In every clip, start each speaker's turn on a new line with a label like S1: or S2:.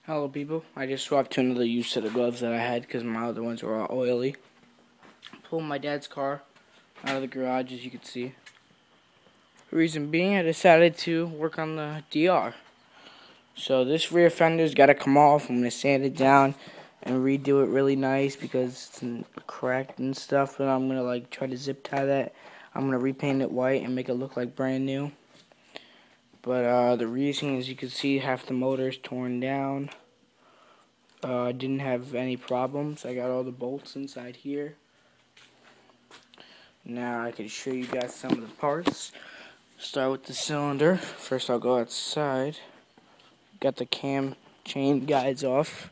S1: Hello people, I just swapped to another used set of gloves that I had because my other ones were all oily. Pulled my dad's car out of the garage, as you can see. Reason being, I decided to work on the DR. So this rear fender's got to come off. I'm going to sand it down and redo it really nice because it's cracked and stuff. And I'm going to try to zip tie that. I'm going to repaint it white and make it look like brand new. But the reason, as you can see, half the motor's torn down. I didn't have any problems. I got all the bolts inside here. Now I can show you guys some of the parts. Start with the cylinder. First I'll go outside. Got the cam chain guides off.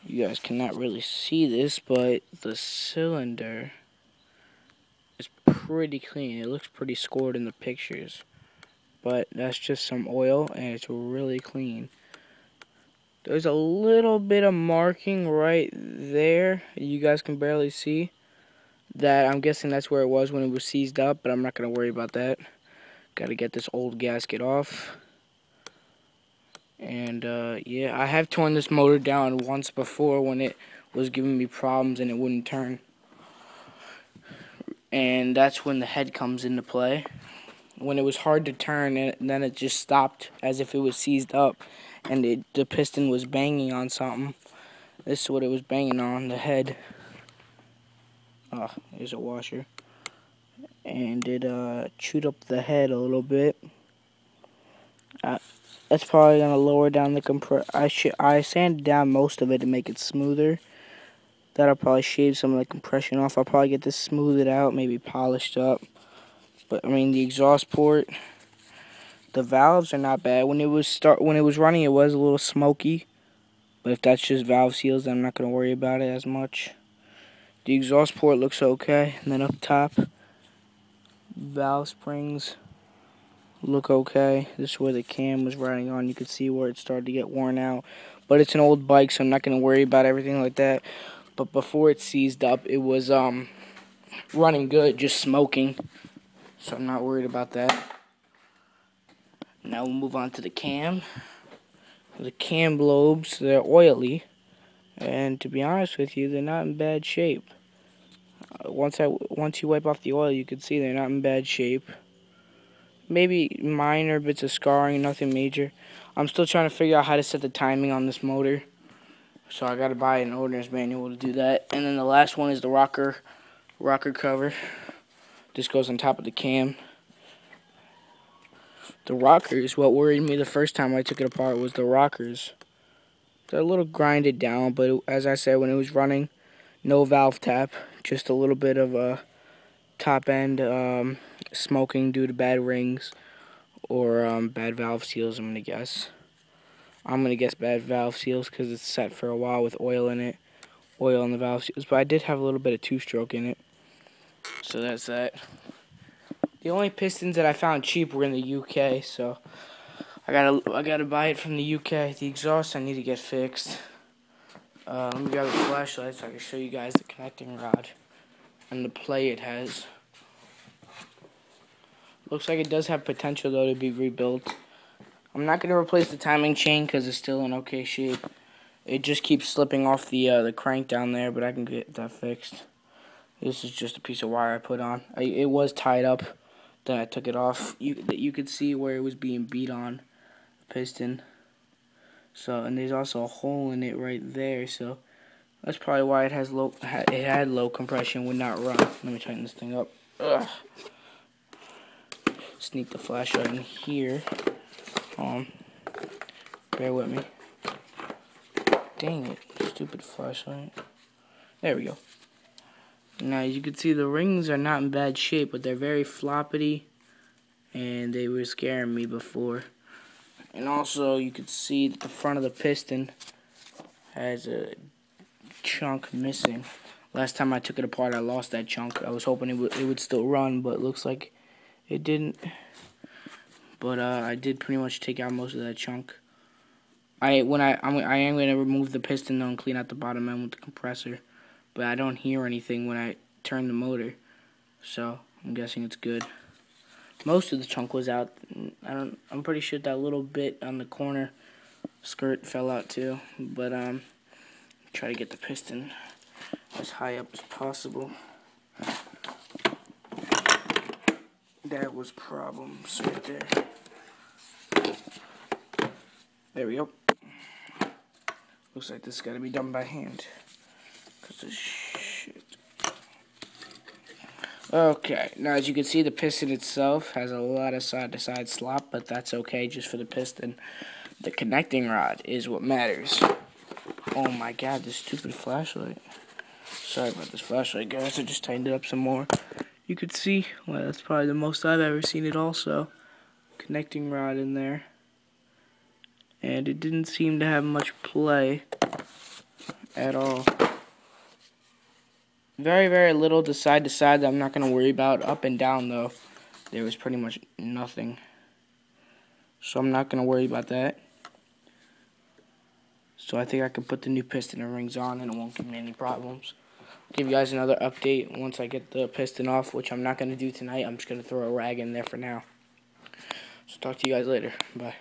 S1: You guys cannot really see this, but the cylinder is pretty clean. It looks pretty scored in the pictures. But that's just some oil and it's really clean. There's a little bit of marking right there. You guys can barely see that. I'm guessing that's where it was when it was seized up, but I'm not going to worry about that. Got to get this old gasket off. And yeah, I have torn this motor down once before when it was giving me problems and it wouldn't turn. And that's when the head comes into play. When it was hard to turn, and then it just stopped as if it was seized up, and the piston was banging on something. This is what it was banging on, the head. Oh, there's a washer. And it chewed up the head a little bit. That's probably gonna lower down the compressor. I sanded down most of it to make it smoother. That'll probably shave some of the compression off. I'll probably get this smoothed out, maybe polished up. But I mean, the exhaust port, the valves are not bad. When it was running, it was a little smoky. But if that's just valve seals, then I'm not gonna worry about it as much. The exhaust port looks okay, and then up top, valve springs look okay. This is where the cam was riding on. You could see where it started to get worn out. But it's an old bike, so I'm not gonna worry about everything like that. But before it seized up, it was running good, just smoking. So I'm not worried about that. Now we'll move on to the cam. The cam lobes, they're oily. And to be honest with you, they're not in bad shape. Once you wipe off the oil, you can see they're not in bad shape. Maybe minor bits of scarring, nothing major. I'm still trying to figure out how to set the timing on this motor. So I gotta buy an owner's manual to do that. And then the last one is the rocker cover. This goes on top of the cam. The rockers, what worried me the first time I took it apart was the rockers. They're a little grinded down, but as I said, when it was running, no valve tap, just a little bit of a top end smoking due to bad rings or bad valve seals, I'm going to guess bad valve seals because it's set for a while with oil in it, oil in the valve seals, but I did have a little bit of two-stroke in it, so that's that. The only pistons that I found cheap were in the UK, so I gotta buy it from the UK. The exhaust I need to get fixed. Let me grab the flashlight so I can show you guys the connecting rod and the play it has. Looks like it does have potential though to be rebuilt. I'm not gonna replace the timing chain because it's still in okay shape. It just keeps slipping off the crank down there, but I can get that fixed. This is just a piece of wire I put on. It was tied up. Then I took it off. You could see where it was being beat on the piston. So, and there's also a hole in it right there. So that's probably why it had low compression, would not run. Let me tighten this thing up. Ugh. Sneak the flashlight in here. Bear with me. Dang it, stupid flashlight. There we go. Now you can see the rings are not in bad shape, but they're very floppity, and they were scaring me before. And also you can see that the front of the piston has a chunk missing. Last time I took it apart, I lost that chunk. I was hoping it would still run, but it looks like it didn't. But I did pretty much take out most of that chunk. I am gonna remove the piston though and clean out the bottom end with the compressor. But I don't hear anything when I turn the motor, so I'm guessing it's good. Most of the chunk was out. I'm pretty sure that little bit on the corner skirt fell out too, but try to get the piston as high up as possible. That was problems right there. There we go. Looks like this got to be done by hand. Cause of shit. Okay, now as you can see, the piston itself has a lot of side-to-side slop, but that's okay just for the piston. The connecting rod is what matters. Oh my god, this stupid flashlight. Sorry about this flashlight, guys. I just tightened it up some more. You could see, well, that's probably the most I've ever seen it also. Connecting rod in there. And it didn't seem to have much play at all. Very, very little to side that I'm not going to worry about. Up and down, though, there was pretty much nothing. So I'm not going to worry about that. So I think I can put the new piston and rings on and it won't give me any problems. Give you guys another update once I get the piston off, which I'm not going to do tonight. I'm just going to throw a rag in there for now. So talk to you guys later. Bye.